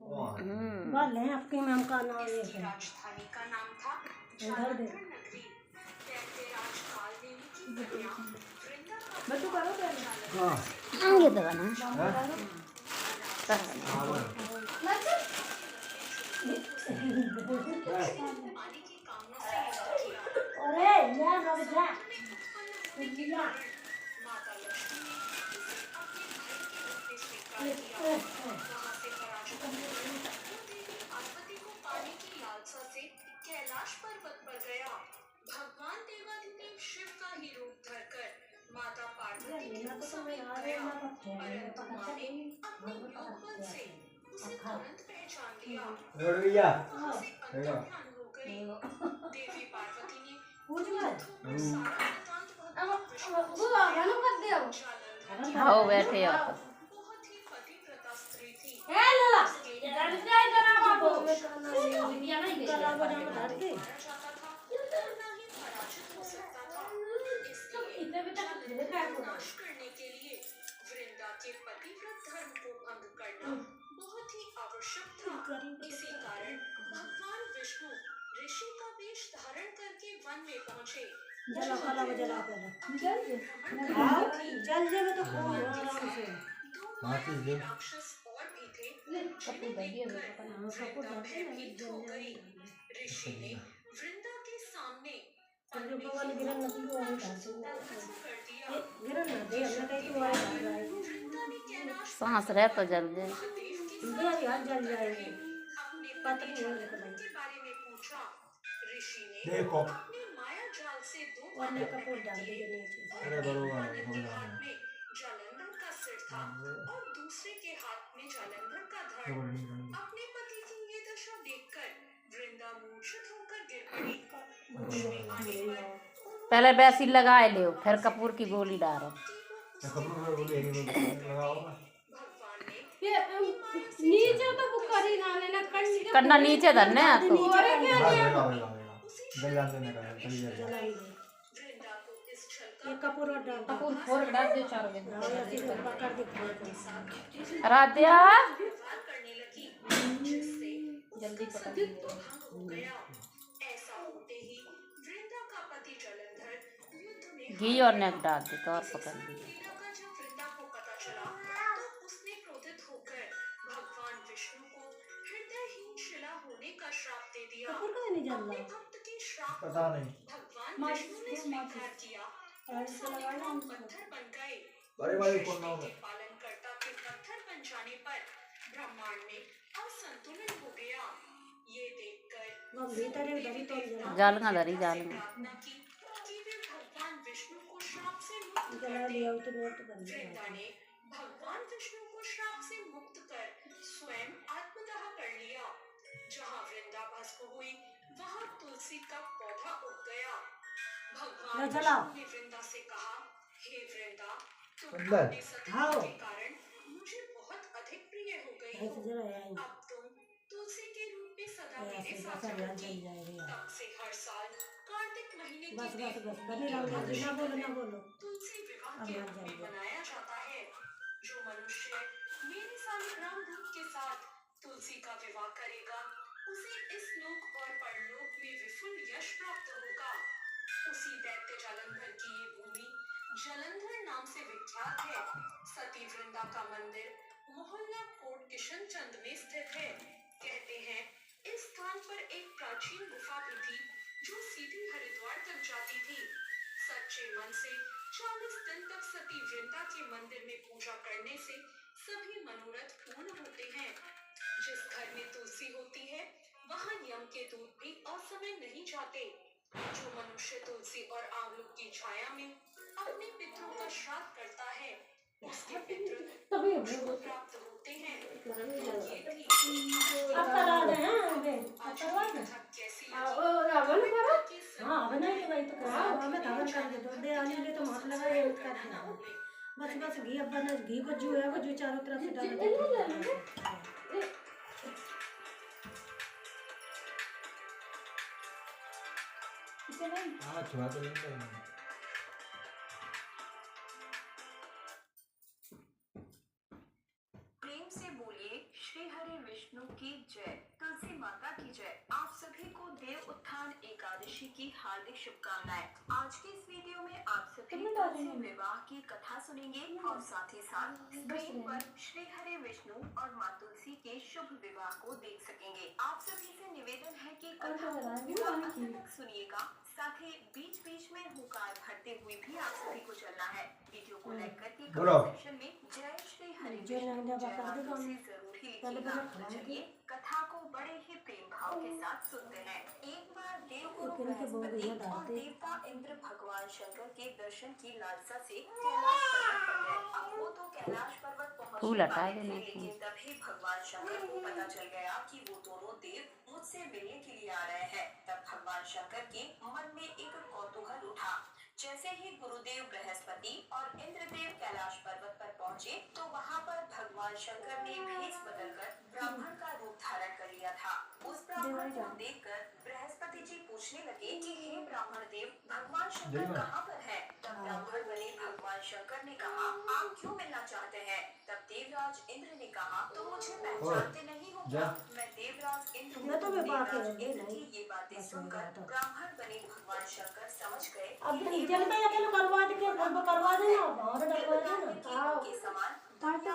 बाल है आपके नाम का नाम ये है। राजधानी का नाम था इधर दे नगरी। राजकाल देवी की कन्या वृंदा का बच्चों करो पहले। ये दवा ना पाने की कामना से युद्ध किया। अरे यार रुक जा उत्पन्न होने के कारण माता लक्ष्मी ने उसे अपने भाई के रूप में स्वीकार किया। वहां से पराजित होकर वो देवी पार्वती को पाने की लालसा से कैलाश पर्वत पर गया। भगवान देवाधिदेव शिव का ही रूप धरकर माता पार्वती के समीप गया, परंतु मां ने अपने योग बल से उसे तुरंत पहचान लिया। वहां से अंतर्ध्यान हो गई। देवी पार्वती ने सारा वृत्तांत भगवान विष्णु को सुनाया। आओ बैठे हो बहुत ही पतिव्रता स्त्री थी। मारा जाता था और न ही पराजित हो सकता था। इसलिए जालंधर नाश करने के लिए वृंदा के पतिव्रत धर्म को भंग करना बहुत ही आवश्यक था। इसी कारण भगवान विष्णु ऋषि का वेश धारण करके वन में पहुँचे। जला वाला जला पहले जल जल तो खूब आराम से राक्षस और भी थे जिन्हें देखकर वृंदा भयभीत हो गई। ऋषि ने वृंदा के सामने भगवान गिरन नदी को और डाल कर दिया। गिरन ना दे हमने कहीं तो आए वृंदा ने कैलाश सांस रहे तो जल जाए महादेव के दे यार जल जाएंगे अपने पता पति नहीं होने को जालंधर के बारे में पूछा। ऋषि ने देखो। अपने माया जाल से दो और मैं बालक कपूर डाल दिए दिए नीचे और अरे एक बरोबर बालक के बरोबर। हाथ में जालंधर का सिर था और दूसरे के हाथ में जालंधर का धड़। अपने पति की ये दशा देखकर वृंदा मूर्छित होकर गिर पड़ी। होश में आने पर उन्होंने पहले वैसी लगाए ले फिर कपूर की गोली डालो भगवान ने नीचे तो बुखारी ना लेना करना नीचे धरने तो वृंदा को इस छल का ये कपूर और डाल कपूर फोड़ डाल दे चारों में पकड़ दे राध्या व्यवहार करने लगी, जिससे जल्दी उसका पकड़ संकल्प भंग हो गया। ऐसा होते ही वृंदा का पति जालंधर युद्ध में घी और नेक डाल दे तो और पकड़ ली लीला का जब वृंदा को पता चला तो उसने क्रोधित होकर भगवान विष्णु को हृदयहीन शिला होने का श्राप दे दिया। कपूर का नहीं जल अपने रहा भक्त के श्राप को पता नहीं। भगवान विष्णु ने स्वीकार किया और सालिग्राम पत्थर बन गए। बड़े बड़े सृष्टि कुंडों के में। पालनकर्ता के पत्थर बन जाने पर ब्रह्मांड में असंतुलन हो गया। ये देखकर वो भीतर है देवी उधर ही तो देवताओं ने जालना धरी वृंदा से जालना प्रार्थना की कि वे भगवान विष्णु को श्राप से मुक्त कर जला दें। लिया तो नोट बन गया वृंदा ने भगवान विष्णु को श्राप से मुक्त कर स्वयं आत्मदाह कर लिया। जहाँ वृंदा भस्म हुई वहाँ तुलसी का पौधा उग गया। भगवान ले चलाओ। विष्णु ने वृंदा से कहा, हे वृंदा, तुम अंदर। अपने सतीत्व आओ। के कारण मुझे बहुत अधिक प्रिय हो गई ऐसे हो। जला यार अब तुम तुलसी के रूप में सदा मेरे ऐसे साथ ऐसा ध्यान रहोगी। चल जाएगा तब से हर साल कार्तिक महीने बस की बस देवी बस बने रहो ना बोलो ना बोलो तुलसी विवाह अब के मर रूप में जाएंगे। मनाया जाता है। जो मनुष्य मेरे सालिग्राम रूप के साथ तुलसी का विवाह करेगा उसे इस लोक और परलोक में विपुल यश प्राप्त होगा। उसी दैत्य जालंधर की ये भूमि जालंधर नाम से विख्यात है। सती वृंदा का मंदिर मोहल्ला कोट किशन चंद में स्थित है। कहते हैं इस स्थान पर एक प्राचीन गुफा भी थी जो सीधी हरिद्वार तक जाती थी। सच्चे मन से 40 दिन तक सती वृंदा के मंदिर में पूजा करने से सभी मनोरथ पूर्ण होते हैं। जिस घर में तुलसी होती है वहाँ यम के दूत भी असमय नहीं जाते। जो मनुष्य तुलसी और आंवलों की छाया में अपने पितरों का श्राद्ध करता है उसके पितृ मोक्ष को प्राप्त होते हैं। तो ये थी अब करा दे हैं बे अब करवा दे कथा कैसी रावण लगी? करो हाँ बना के भाई तो करा हमें धावन कर दे दो दे आने ले तो हाथ लगा ये कर दे बस बस घी अब बना घी को जो है वो जो चारों तरफ से डाल दे इसे नहीं हाँ छुआ तो लेंगे प्रेम से बोलिए श्री हरि विष्णु की जय, तुलसी माता की जय। आप सभी को देव उत्थान एकादशी की हार्दिक शुभकामनाएं। आज के इस वीडियो में आप सभी तुलसी विवाह की कथा सुनेंगे और साथ ही साथ स्क्रीन पर श्री हरि विष्णु और माँ तुलसी के शुभ विवाह को देख सकेंगे। आप सभी से निवेदन है कि कथा को पूरा अंत तक सुनिएगा, साथ ही बीच बीच में हुकार भरते हुए भी आप सभी को चलना है। वीडियो को लाइक करके कमेंट सेक्शन में जय श्री हरि विष्णु जय माँ तुलसी जरूर ही लिखिएगा। तो चलिए कथा को बड़े ही प्रेम भाव के साथ सुनते हैं। एक बार देवगुरु बृहस्पति और देवता इंद्र भगवान शंकर के दर्शन की लालसा से कैलाश पर्वत पर गए। अब वो तो कैलाश पर्वत फूल पहुंचने हटा वाले थे, देना लेकिन तभी भगवान शंकर को पता चल गया कि वो दोनों देव मुझसे मिलने के लिए आ रहे हैं। तब भगवान शंकर के मन में एक कौतूहल उठा। जैसे ही गुरुदेव बृहस्पति और इंद्रदेव कैलाश पर्वत पर पहुंचे तो वहां पर भगवान शंकर ने भेष बदलकर ब्राह्मण का रूप धारण कर लिया था। उस ब्राह्मण को देखकर बृहस्पति जी पूछने लगे कि हे ब्राह्मण देव, भगवान शंकर कहाँ पर है? तब ब्राह्मण बने भगवान शंकर ने कहा, आप क्यों मिलना चाहते हैं? तब देवराज इंद्र ने कहा, तुम मुझे पहचानते नहीं हो क्या? मैं देवराज इंद्र हूँ। देवराज इंद्र की ये बातें सुनकर ब्राह्मण बने भगवान शंकर समझ गए अब जल में अकेले करवा दे के करवा देना और डलवा देना के समान दुनिया में